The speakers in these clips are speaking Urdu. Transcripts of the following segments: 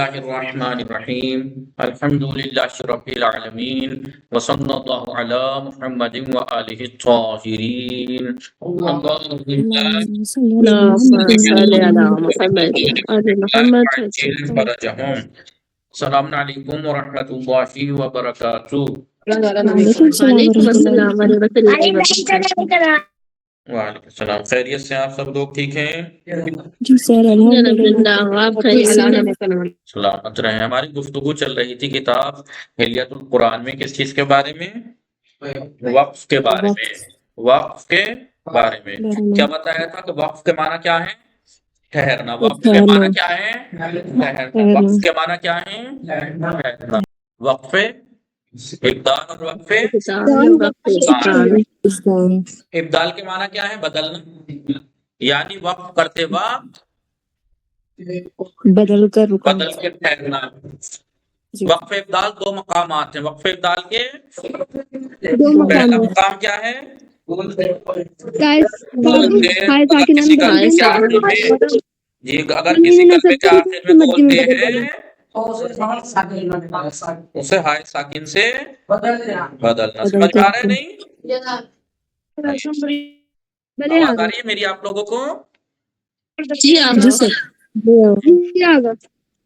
الرحمن الرحیم الحمد للہ رب العالمین وصلی اللہ علی محمد وآلہ الطاہرین اللهم صل على محمد وآل محمد. فرجهم السلام علیکم ورحمۃ اللہ وبرکاتہ. وعلیکم السلام ورحمۃ اللہ وبرکاتہ. وعلیکم السلام. خیریت سے آپ سب لوگ ٹھیک ہیں؟ جی سر الحمدللہ. آپ خیریت سے؟ سلامت رہیں. ہماری گفتگو چل رہی تھی کتاب حلیۃ القرآن میں کس چیز کے بارے میں؟ وقف کے بارے میں. وقف کے بارے میں کیا بتایا تھا کہ وقف کے معنی کیا ہے؟ ٹھہرنا. وقف کے معنی کیا ہے؟ ٹھہرنا. وقف کے معنی کیا ہے؟ ٹھہرنا. وقف ابدال اور وقف ابدال کے معنی کیا ہے؟ بدلنا. یعنی وقف کرتے وقت بدل کر کے ٹھہرنا. وقف ابدال دو مقامات ہیں. وقف ابدال کے پہلا مقام کیا ہے؟ جی اگر کسی کلمے کے آخر میں بولتے ہیں اسے ہائے ساکن سے بدلنا. سمجھ آ رہا ہے نہیں؟ آواز آ رہی ہے میری آپ لوگوں کو؟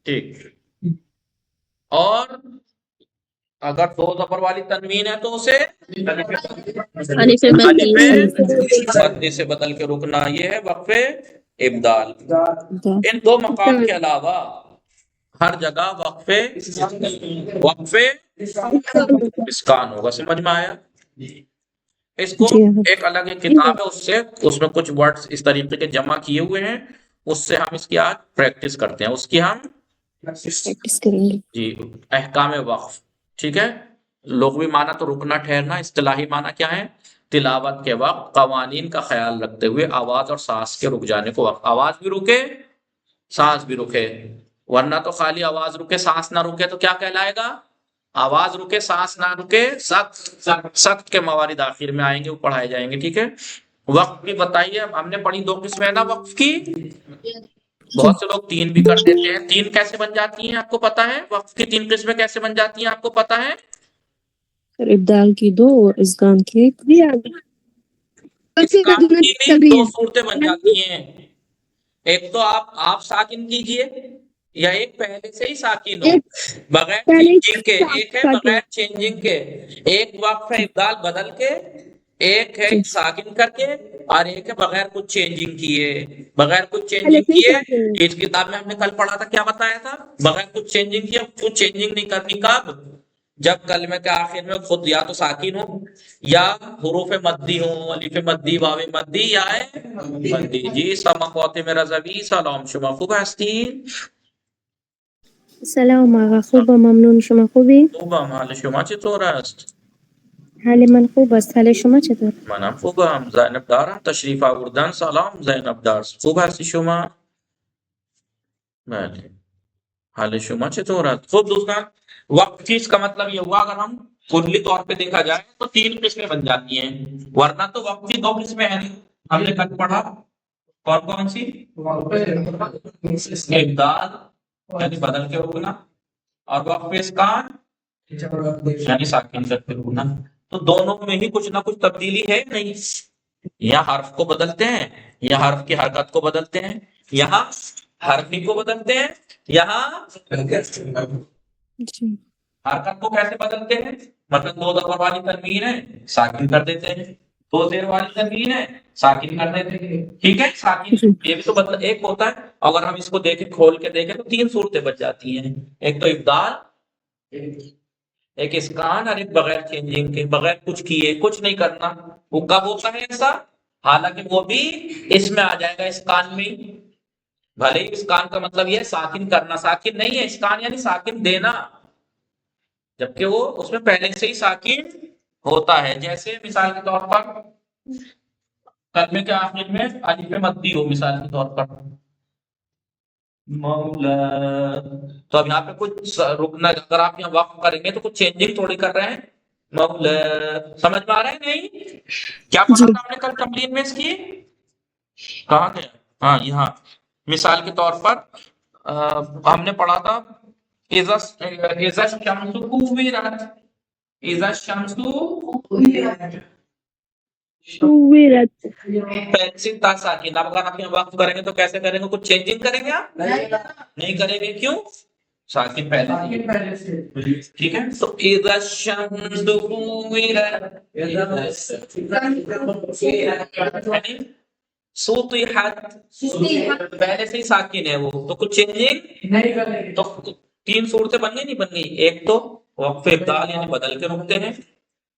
ٹھیک. اور اگر دو زبر والی تنوین ہے تو اسے مدی سے بدل کے رکنا. یہ ہے وقف ابدال. ان دو مقام کے علاوہ ہر جگہ وقف اسکان ہوگا. سمجھ میں آیا؟ اس کو ایک الگ ایک کتاب ہے, اس میں کچھ ورڈز اس طریقے کے جمع کیے ہوئے ہیں. اس سے ہم اس کی آج پریکٹس کرتے ہیں. اس کی ہم پریکٹس کریں گے. جی احکام وقف. ٹھیک ہے. لغوی معنی تو رکنا ٹھہرنا. اصطلاحی معنی کیا ہے؟ تلاوت کے وقت قوانین کا خیال رکھتے ہوئے آواز اور سانس کے رک جانے کو وقف. آواز بھی رکے سانس بھی رکے, ورنہ تو خالی آواز رکے سانس نہ رکے تو کیا کہلائے گا؟ آواز رکے سانس نہ رکے سخت کے موارد آخر میں آئیں گے, وہ پڑھائے جائیں گے. ٹھیک ہے. وقف بھی بتائیے. ہم نے پڑھی دو قسمیں نا وقف کی. بہت سے لوگ تین بھی کر دیتے ہیں. تین کیسے بن جاتی ہیں آپ کو پتا ہے؟ وقف کی تین قسمیں کیسے بن جاتی ہیں آپ کو پتا ہے؟ ابدال کی دو اور اسکان کی ایک. اسکان کی بھی دو صورتیں بن جاتی ہیں. ایک تو آپ ساکن کیجئے, یا ایک پہلے سے ہی ساکن ہو بغیر چینجنگ کے. ایک ہے بغیر چینجنگ کے. ایک وقف ہے ابدال بدل کے, ایک ہے ساکن کر کے, اور ایک ہے بغیر کچھ چینجنگ کیے. بغیر کچھ چینجنگ کیے اس کتاب میں ہم نے کل پڑھا تھا. کیا بتایا تھا؟ بغیر کچھ چینجنگ کیے. کچھ چینجنگ نہیں کرنی. کب؟ جب کلمے کے آخر میں خود یا تو ساکن ہو, یا حروف مدی ہوں, الف مدی, واو مدی, یا مدی. جی سلام میرا زبی سلام. شما خوب هستین؟ سلام آقا. خوبم ممنون. شما خوبی؟ خوبم. حال شما چطور است؟ حال من خوب است. حال شما چطور؟ منم خوبم. زینب دارم تشریف آوردن. سلام زینب دار. خوب هستی شما؟ بله. حال شما چطور است؟ خوب دوستان, وقف چیز کا مطلب یہ ہوا اگر ہم کلی طور پہ دیکھا جائے تو تین قسمیں بن جاتی ہیں, ورنہ تو وقف کی دو قسمیں ہیں. ہم نے کل پڑھا کون سی؟ ابدال یعنی بدل کے رکنا, اور وقف اسکان یعنی ساکن کر کے رکنا. تو دونوں میں ہی کچھ نہ کچھ تبدیلی ہے نہیں. یا حرف کو بدلتے ہیں, یا حرف کی حرکت کو بدلتے ہیں, یہاں حرفی کو بدلتے ہیں, یہاں حرکت کو کیسے بدلتے ہیں؟ مطلب دو زبر والی تنوین ہے ساکن کر دیتے ہیں, دو زیر والی تنوین ہے ساکن کر دیتے ہیں. ٹھیک ہے. ساکن یہ بھی تو بدل ایک ہوتا ہے. اگر ہم اس کو دیکھیں کھول کے دیکھیں تو تین صورتیں بچ جاتی ہیں. ایک تو ابدال, ایک اسکان, اور ایک بغیر چینجنگ کے, بغیر کچھ کیے, کچھ نہیں کرنا. وہ کب ہوتا ہے ایسا؟ حالانکہ وہ بھی اس میں آ جائے گا اسکان میں. بھلے ہی اسکان کا مطلب یہ ہے ساکن کرنا, ساکن نہیں ہے. اسکان یعنی ساکن دینا, جبکہ وہ اس میں پہلے سے ہی ساکن ہوتا ہے. جیسے مثال کے طور پر کلمے کے آخر میں الف مدی ہو, مثال کے طور پر مولا, تو اب یہاں پہ کچھ رکنا. اگر آپ یہاں وقف کریں گے تو کچھ چینجنگ تھوڑی کر رہے ہیں. مولا, سمجھ میں آ رہا ہے نہیں؟ کیا پڑھا تھا ہم نے کل تمرین میں اس کی؟ کہاں گیا؟ ہاں یہاں. مثال کے طور پر ہم نے پڑھا تھا اذا الشمس كورت، اذا الشمس كورت پینسل تا ساکن. اب اگر آپ یہاں وقف کریں گے تو کیسے کریں گے؟ کچھ چینجنگ کریں گے آپ؟ نہیں کریں گے. کیوں؟ ساکن پہلے سے. ٹھیک ہے. تو اذا الشمس كورت سطحت، پہلے سے ہی ساکن ہے وہ، تو کچھ چینجنگ نہیں کریں گے. تو تین صورتیں بن گئی نہیں بن گئی؟ ایک تو وقف ابدال یعنی بدل کے رکتے ہیں،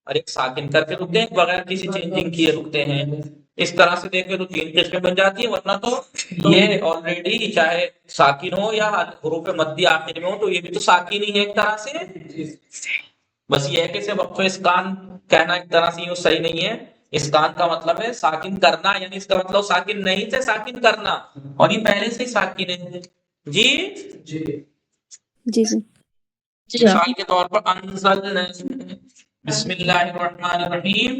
اور ایک ساکن کر کے رکتے ہیں، بغیر کسی چینجنگ کیے رکتے ہیں. اس طرح سے دیکھیں تو تین قسمیں بن جاتی ہیں. ورنہ تو یہ آلریڈی چاہے ساکن ہو یا حروف مدی آخر میں ہو تو یہ بھی تو ساکن ہی ہے ایک طرح سے. بس یہ ہے کہ اسے وقف اسکان کہنا ایک طرح سے یوں صحیح نہیں ہے. اسکان کا مطلب ہے ساکن کرنا، یعنی اس کا مطلب ساکن نہیں تھے ساکن کرنا، اور یہ پہلے سے ہی ساکن ہے. جی جی سر. مثال کے طور پر انزلنا، بسم اللہ الرحمن الرحیم،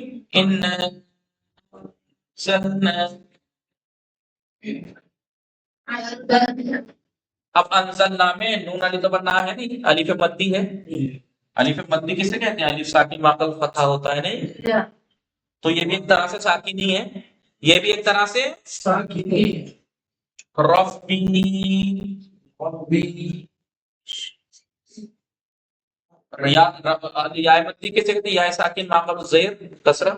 اب انزلنا میں نون علی تو بننا ہے نہیں، الف مدی ہے. الف مدی کسے کہتے ہیں؟ الف ساکن ماقبل فتحہ ہوتا ہے نہیں، تو یہ بھی ایک طرح سے ساکن ہی ہے. یہ بھی ایک طرح سے ساکن ہی ہے. ربی یا مدی کسے کہتے ہیں؟ یا ساکن ماقبل زیر کسرہ.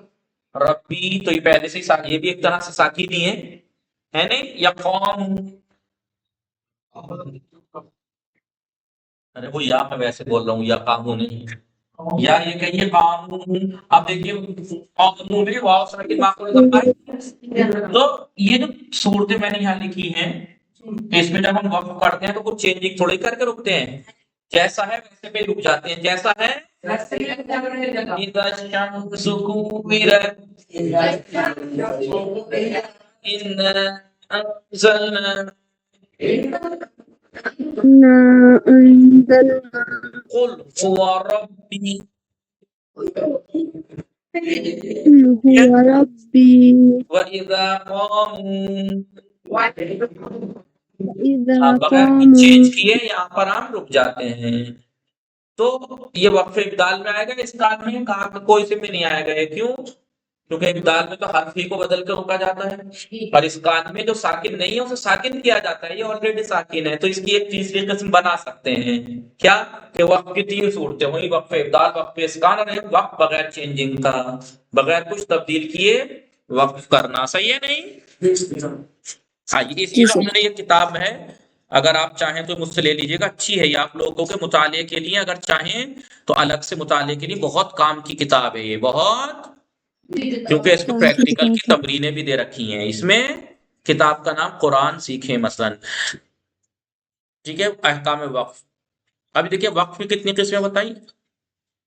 ربی تو یہ پہلے سے ہی ساکن، یہ بھی ایک طرح سے ساکن ہی ہے نہیں. یا قوم، ارے وہ یا میں ویسے بول رہا ہوں، یا قانون نہیں، یا یہ کہیے قانون. اب دیکھیے قانون میں واو ساکن ماقبل ضمہ ہے. تو یہ جو صورتیں میں نے یہاں لکھی ہیں اس میں جب ہم وقف کرتے ہیں تو کچھ چینجنگ تھوڑی کر کے رکتے ہیں، جیسا ہے ویسے پہ رک جاتے ہیں. جیسا ہے اذا الشمس كورت، إنا أنزلنا قل هو ربي هو ربي وإذا قاموا. وإذا بغیر کچھ چینج کیے یہاں پر ہم رک جاتے ہیں. تو یہ وقف ابدال میں آئے گا. اس کام میں کہا کہ کوئی سے بھی نہیں آئے گا. کیوں؟ کیونکہ ابدال میں تو حرف ہی کو بدل کے روکا جاتا ہے، اور اس کان میں جو ساکن نہیں ہے اسے ساکن کیا جاتا ہے. یہ آلریڈی ساکن ہے. تو اس کی ایک تیسری قسم بنا سکتے ہیں. کیا؟ کہ وقف کی تین صورتیں ہوئی، وقف ابدال، وقف اسکان، اور ایک وقف بغیر چینجنگ کا، بغیر کچھ تبدیل کیے وقف کرنا. صحیح ہے نہیں؟ اس کی ہم نے یہ کتاب ہے، اگر آپ چاہیں تو مجھ سے لے لیجیے گا. اچھی ہے یہ آپ لوگوں کے مطالعے کے لیے، اگر چاہیں تو الگ سے مطالعے کے لیے بہت کام کی کتاب ہے یہ، بہت، کیونکہ اس میں پریکٹیکل کی تمرینیں بھی دے رکھی ہیں. اس میں کتاب کا نام قرآن سیکھیں مثلا. ٹھیک ہے. احکام وقف. ابھی دیکھیے وقف کی کتنی قسمیں بتائیں.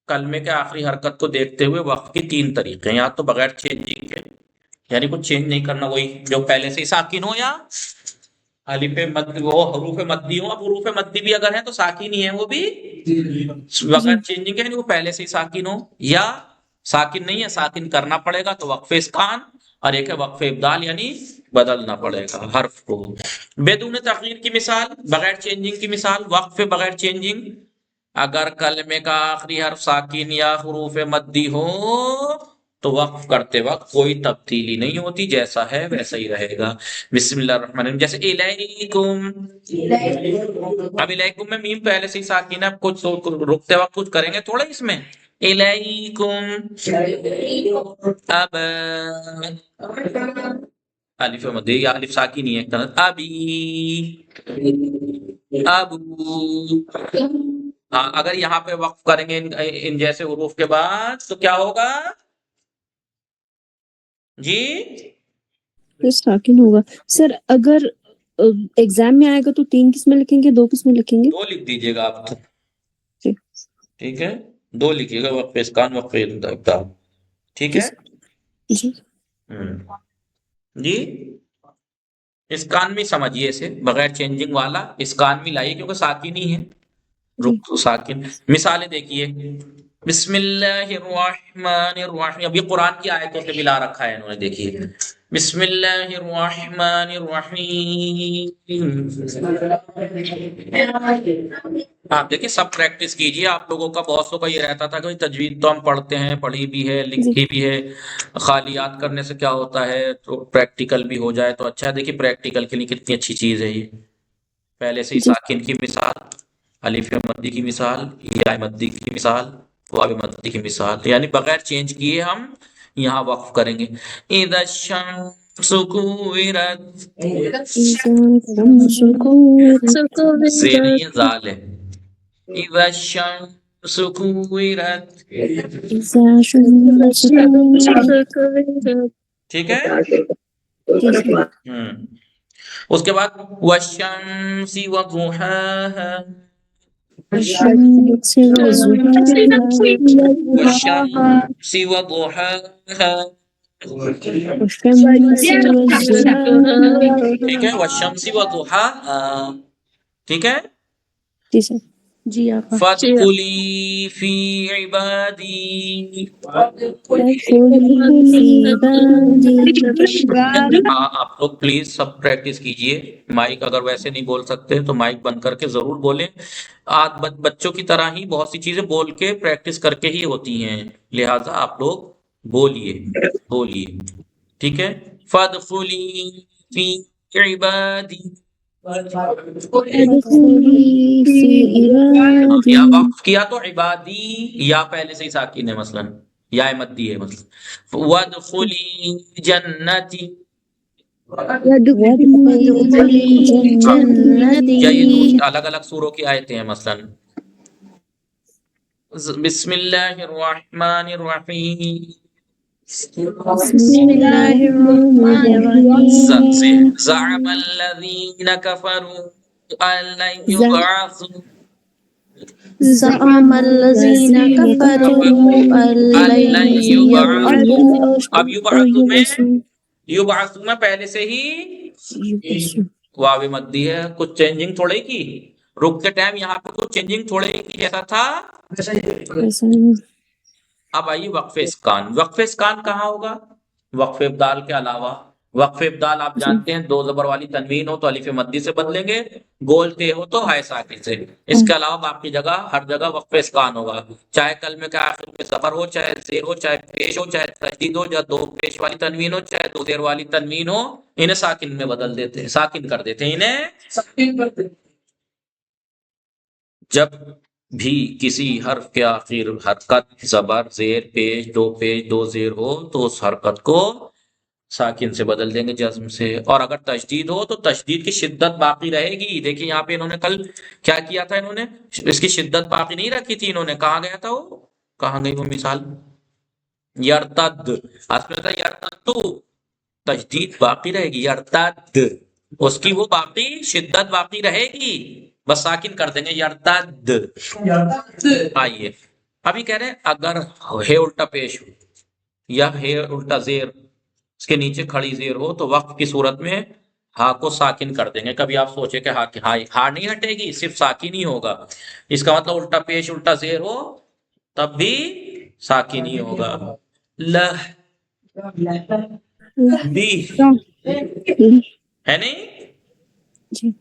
کلمے کے آخری حرکت کو دیکھتے ہوئے وقف کی تین طریقے ہیں. یا تو بغیر چینجنگ کے، یعنی کچھ چینج نہیں کرنا، وہی جو پہلے سے ہی ساکن ہو، یا الف مد وہ حروف مدی ہو. اب حروف مدی بھی اگر ہیں تو ساکن ہی ہیں وہ بھی بغیر چینجنگ کے، یعنی وہ پہلے سے ہی ساکن ہو. یا ساکن نہیں ہے ساکن کرنا پڑے گا تو وقف اسکان، اور ایک ہے وقف ابدال یعنی بدلنا پڑے گا حرف کو. بدون تغییر کی مثال، بغیر چینجنگ کی مثال، وقف بغیر چینجنگ. اگر کلمے کا آخری حرف ساکن یا حروف مدی ہو تو وقف کرتے وقت کوئی تبدیلی نہیں ہوتی، جیسا ہے ویسا ہی رہے گا. بسم اللہ الرحمن الرحیم. جیسے الیکم، اب الیکم میں میم پہلے سے ہی ساکن ہے. کچھ رکتے وقت کچھ کریں گے تھوڑا اس میں. الیکم اب الف مدی یا الف ساکن ہی ہے ایک طرح. ابی ابو. اگر یہاں پہ وقف کریں گے ان جیسے حروف کے بعد تو کیا ہوگا جی؟ ساکن ہوگا. سر اگر ایگزام میں آئے گا تو 3 قسمیں لکھیں گے 2 قسمیں لکھیں گے؟ 2 لکھ دیجیے گا آپ تو. ٹھیک ہے 2 لکھیے گا، وقف اسکان وقف ابدال. ٹھیک ہے جی. اسکان میں سمجھیے اسے بغیر چینجنگ والا اسکان میں لائیے کیونکہ ساکن ہی ہے. رک ساکن. مثالیں دیکھیے. بسم اللہ الرحمن الرحیم. اب یہ قرآن کی آیتوں سے ملا رکھا ہے انہوں نے. دیکھیے بسم اللہ الرحمن الرحیم. آپ دیکھیں سب پریکٹس کیجیے. آپ لوگوں کا بہت سو کا یہ رہتا تھا کہ تجوید تو ہم پڑھتے ہیں, پڑھی بھی ہے, لکھی بھی ہے, خالی یاد کرنے سے کیا ہوتا ہے, تو پریکٹیکل بھی ہو جائے تو اچھا ہے. دیکھیے پریکٹیکل کے لیے کتنی اچھی چیز ہے یہ. پہلے سے ہی جی ساکن کی مثال, الف مدی کی مثال, یا مدی کی مثال, واو مدی کی مثال, یعنی بغیر چینج کیے ہم یہاں وقف کریں گے. اذا الشمس كورت, زیر یہ زال ہے. اذا الشمس كورت, ٹھیک ہے. اس کے بعد والشمس وضحاها, والشمس وضحاها, ٹھیک ہے. والشمس وضحاها, ٹھیک ہے. جی آپ فادخلی فی عبادی, ہاں آپ لوگ پلیز سب پریکٹس کیجئے. مائک اگر ویسے نہیں بول سکتے تو مائک بند کر کے ضرور بولیں. بچوں کی طرح ہی بہت سی چیزیں بول کے پریکٹس کر کے ہی ہوتی ہیں, لہذا آپ لوگ بولیے, ٹھیک ہے. فادخلی فی عبادی, یا وقف کیا تو عبادی, یا پہلے سے ہی ساکن ہے مثلا, یا مدی ہے مثلا. وادخلی جنتی, یا یہ دو الگ الگ سوروں کی آیتیں ہیں. مثلا بسم اللہ الرحمن الرحیم, زعم الذین کفروا ان لن یبعثوا, اب یبعثوا میں پہلے سے ہی واو مدی ہے. کچھ چینجنگ تھوڑے کی, رک کے ٹائم یہاں پہ کچھ چینجنگ تھوڑے کی, جیسا تھا. اب آئیے وقف اسکان. وقف اسکان کہاں ہوگا؟ وقف ابدال کے علاوہ. وقف ابدال آپ جانتے ہیں, دو زبر والی تنوین ہو تو الف مدی سے بدلیں گے, گول تے ہو تو ہائے ساکن سے. اس کے علاوہ باقی جگہ ہر جگہ وقف اسکان ہوگا, چاہے کلمے کے آخر میں زبر ہو, چاہے زیر ہو, چاہے پیش ہو, چاہے تشدید ہو, یا دو پیش والی تنوین ہو, چاہے دو زیر والی تنوین ہو, انہیں ساکن میں بدل دیتے ہیں, ساکن کر دیتے ہیں انہیں. جب بھی کسی حرف کے آخر حرکت زبر زیر پیش دو زیر ہو تو اس حرکت کو ساکن سے بدل دیں گے, جزم سے. اور اگر تشدید ہو تو تشدید کی شدت باقی رہے گی. دیکھیں یہاں پہ انہوں نے کل کیا کیا تھا, انہوں نے اس کی شدت باقی نہیں رکھی تھی. انہوں نے کہاں گیا تھا, وہ کہاں گئی وہ مثال, یرتد, اصل میں تھا یرتد, تشدید باقی رہے گی. یرتد, اس کی وہ باقی شدت باقی رہے گی, بس ساکن کر دیں گے. یرتد. آئیے ابھی کہہ رہے ہیں اگر ہے الٹا پیش ہو یا ہے الٹا زیر, اس کے نیچے کھڑی زیر ہو, تو وقف کی صورت میں ہا کو ساکن کر دیں گے. کبھی آپ سوچے کہ ہا نہیں ہٹے گی, صرف ساکن ہی ہوگا. اس کا مطلب الٹا پیش الٹا زیر ہو تب بھی ساکن ہی ہوگا. لہ بی ہے نہیں,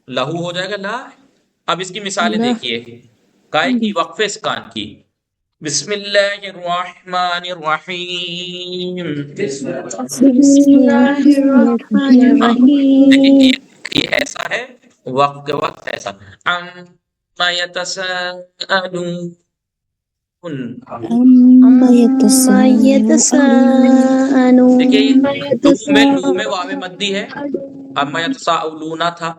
لہو ہو جائے گا لا. اب اس کی مثالیں دیکھیے کائے کی, وقف اسکان کی. بسم اللہ الرحمن الرحیم, یہ ایسا ہے وقف کے وقت ایسا. عما یتساءلون, دیکھیے لو میں واو مدی ہے, اما یتساءلون تھا,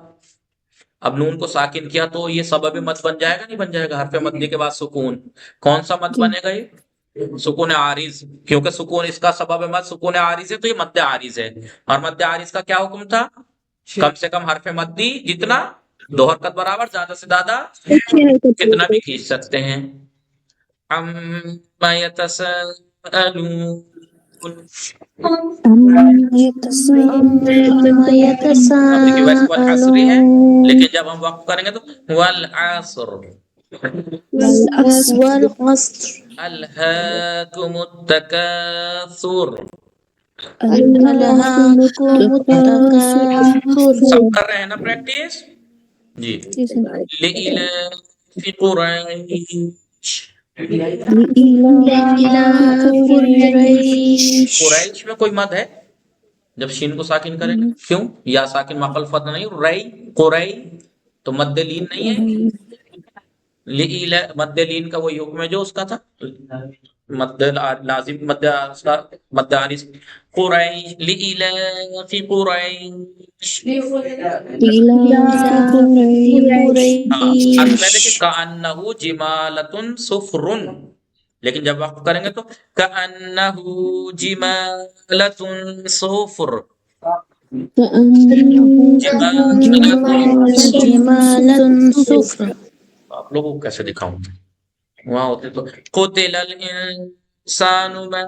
اب نون کو ساکن کیا تو یہ سبب مد بن جائے گا, نہیں بن جائے گا. حرف مدی کے بعد سکون, کون سا مد بنے گا یہ؟ سکون عارض, کیونکہ سکون اس کا سبب مد سکون عارض ہے, تو یہ مد عارض ہے. اور مد عارض کا کیا حکم تھا, کم سے کم حرف مدی جتنا دو حرکت برابر, زیادہ سے زیادہ کتنا بھی کھینچ سکتے ہیں. عما یتساءلون, دیکھیے ویسے والعصر ہے, لیکن جب ہم وقف کریں گے تو والعصر, الہاکم التکاثر. سب کر رہے ہیں نا پریکٹس جی. لإلاف في قريش لإيلاف قريش قریش میں کوئی مد ہے جب شین کو ساکن کریں گے کیوں یا ساکن مقل فد نہیں رئی قرئی تو مد لین نہیں ہے مد لین کا وہی حکم ہے جو اس کا تھا مد لازم مد عارض قریش لإیلاف قریش لإيلاف قريش اصل میں دیکھیں کأنہ جمالۃ صفر لیکن جب وقت کریں گے تو کأنہ جمالۃ صفر جمالة صفر آپ لوگوں کو کیسے دکھاؤں وہاں ہوتے تو قتل الانسان ما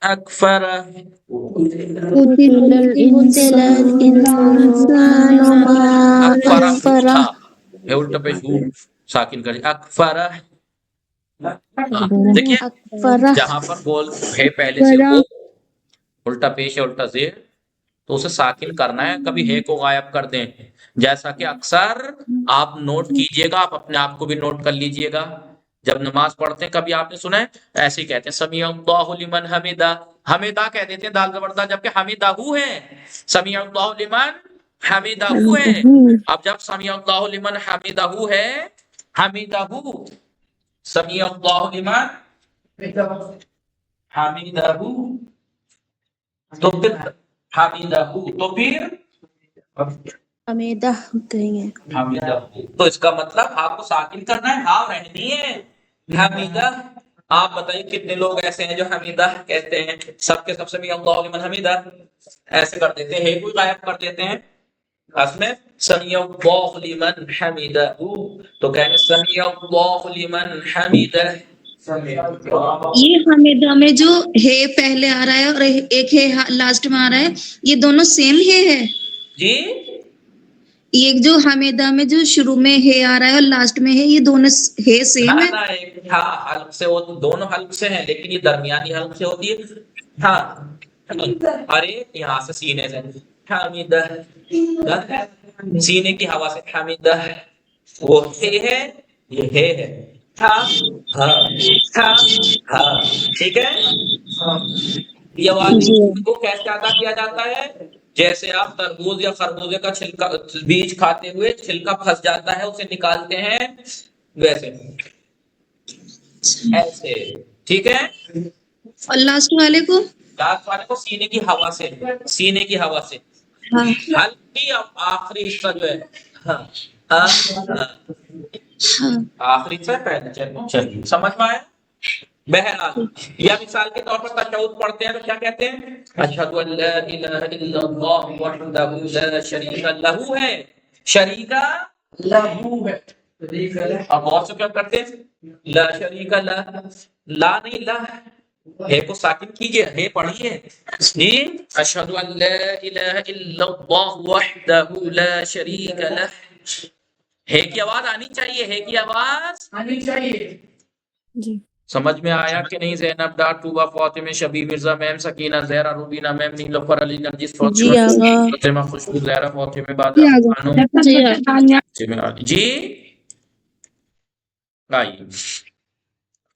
اکفرہ قتل الإنسان ما اکفرہ أكفره تھا یہ الٹا پیش ہو ساکن کرے اکفرہ دیکھیے أكفره جہاں پر بول ہے پہلے سے ہو الٹا پیش ہے الٹا زیر تو اسے ساکن کرنا ہے کبھی ہے کو غائب کر دیں جیسا کہ اکثر آپ نوٹ کیجئے گا آپ اپنے آپ کو بھی نوٹ کر لیجئے گا جب نماز پڑھتے ہیں کبھی آپ نے سنا ہے ایسے ہی کہتے ہیں سمیع اللہ لمن حمدہ حمدہ کہہ دیتے ہیں دال زبردہ جبکہ حمدہ ہے سمیع اللہ لمن حمدہ ہے اب جب سمیع اللہ لمن حمدہ ہے حمدہ سمیع اللہ لمن حمدہ تو پھر حمدہ تو پھر حمیدہ کہیں گے حمیدہ تو اس کا مطلب آپ کو ساکن کرنا ہے ہاں رہنی ہے حمیدہ آپ بتائیے کتنے لوگ ایسے ہیں جو حمیدہ کہتے ہیں سب کے سب سمیع اللہ لمن حمیدہ ایسے کر دیتے ہیں کوئی غائب کر دیتے ہیں اصل میں سمیع اللہ لمن حمیدہ تو کہنے سمیع اللہ لمن حمیدہ یہ حمیدہ میں جو ہے پہلے آ رہا ہے اور ایک ہے لاسٹ میں آ رہا ہے یہ دونوں سیم ہے جی یہ جو حمیدہ میں جو شروع میں ہے آ رہا ہے اور لاسٹ میں ہے یہ دونوں ہے سیم ہے نہ ایک ہاں حلق سے وہ دونوں حلق سے ہیں لیکن یہ درمیانی حلق سے ہوتی ہے ہاں ارے یہاں سے سینے سے حمیدہ سینے کی ہوا سے حمیدہ وہ ہے یہ ہے ہاں ہاں ہاں ہاں ٹھیک ہے یہ آواز کو کیسے ادا کیا جاتا ہے جیسے آپ تربوز یا خربوزے کا چھلکا بیج کھاتے ہوئے چھلکا پھنس جاتا ہے اسے نکالتے ہیں ویسے ایسے ٹھیک ہے اور لاسٹ والے کو لاسٹ والے کو سینے کی ہوا سے سینے کی ہوا سے ہاں ہلکی آخری حصہ جو ہے ہاں ہاں ہاں آخری حصہ پہلے چلیے سمجھ میں آیا بہرحال یا مثال کے طور پر تشہد پڑھتے ہیں تو کیا کہتے ہیں اشہد ان لا الہ الا اللہ وحدہ لا شریک لہ ہے شریک لہ ہے اور بہت سے کیا کرتے ہیں لا شریک لہ لا نہیں لا ہے کو ساکن کیجئے ہے پڑھیے جی اشہد ان لا الہ الا اللہ وحدہ لا شریک لہ ہے کی آواز آنی چاہیے ہے کی آواز آنی چاہیے جی سمجھ میں آیا کہ نہیں زینب ڈار ٹوبا فاطمہ شبی مرزا میم سکینہ زہرا روبینہ میم نیلوفر علی نرجس جی فاطمہ آغا فاطمہ خوشبو زہرا فاطمہ بادہ بانو جی جی آئیے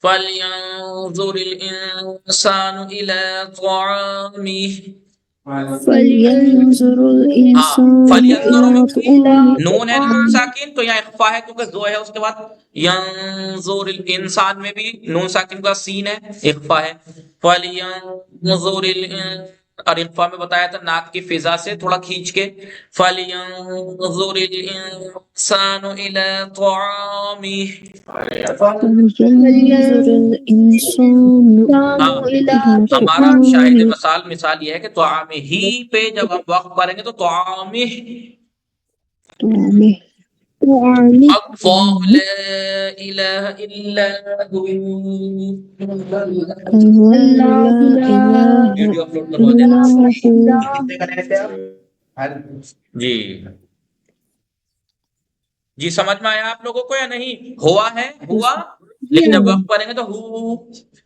فَلْيَنظُرِ الْإِنسَانُ إِلَى طَعَامِهِ فَلْيَنظُرُ الْإِنسَانُ فَلْيَنظُرُ إِلَى طَعَامِهِ نون ہے نون ساکن تو یہاں اخفا ہے کیونکہ دو ہے اس کے بعد ینظر الانسان میں بھی نون ساکن کا سین ہے اخفا ہے فَلْيَنظُرِ اور اخفا میں بتایا تھا ناک کی فضا سے تھوڑا کھینچ کے فَلْيَنظُرِ الْإِنسَانُ إِلَى طَعَامِهِ فَلْيَنظُرِ الْإِنسَانُ إِلَى ہمارا شاہد طَعَامِهِ مثال یہ ہے کہ طعام ہی پہ جب ہم وقت کریں گے تو طعام طَعَامِهِ اللہ لا الہ الا هو الله لا إله ویڈیو اپلوڈ کروا إلا هو جی جی سمجھ میں آیا آپ لوگوں کو یا نہیں ہوا ہے ہوا لیکن جب وقت پڑھیں گے تو ہو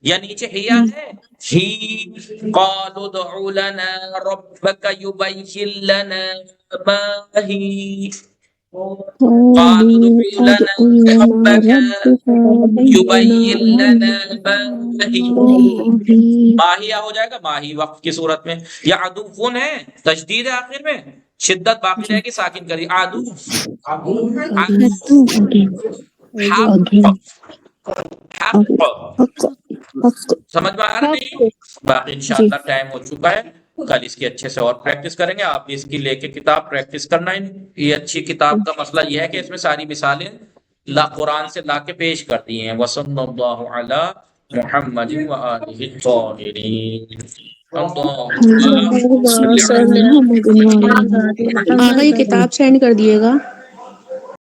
یا نیچے ہیا ہے ہی قالوا ادع لنا ربك يبين لنا ما هي قالوا ادع لنا ربك يبين لنا ماہیہ ہو جائے گا ماہی وقت کی صورت میں، یا عدوفن ہے تشدید ہے آخر میں، شدت باقی رہے گی ساکن کری عدوف حق سمجھ میں آ رہا نہیں؟ باقی انشاءاللہ ٹائم ہو چکا ہے، کل اس کی اچھے سے اور پریکٹس کریں گے. آپ بھی اس کی لے کے کتاب پریکٹس کرنا ہے. یہ اچھی کتاب کا مسئلہ یہ ہے کہ اس میں ساری مثالیں قرآن سے لا کے پیش کرتی ہیں. وصلی اللہ علی محمد وآلہ الطاہرین. آقا یہ کتاب سینڈ کر دیے گا.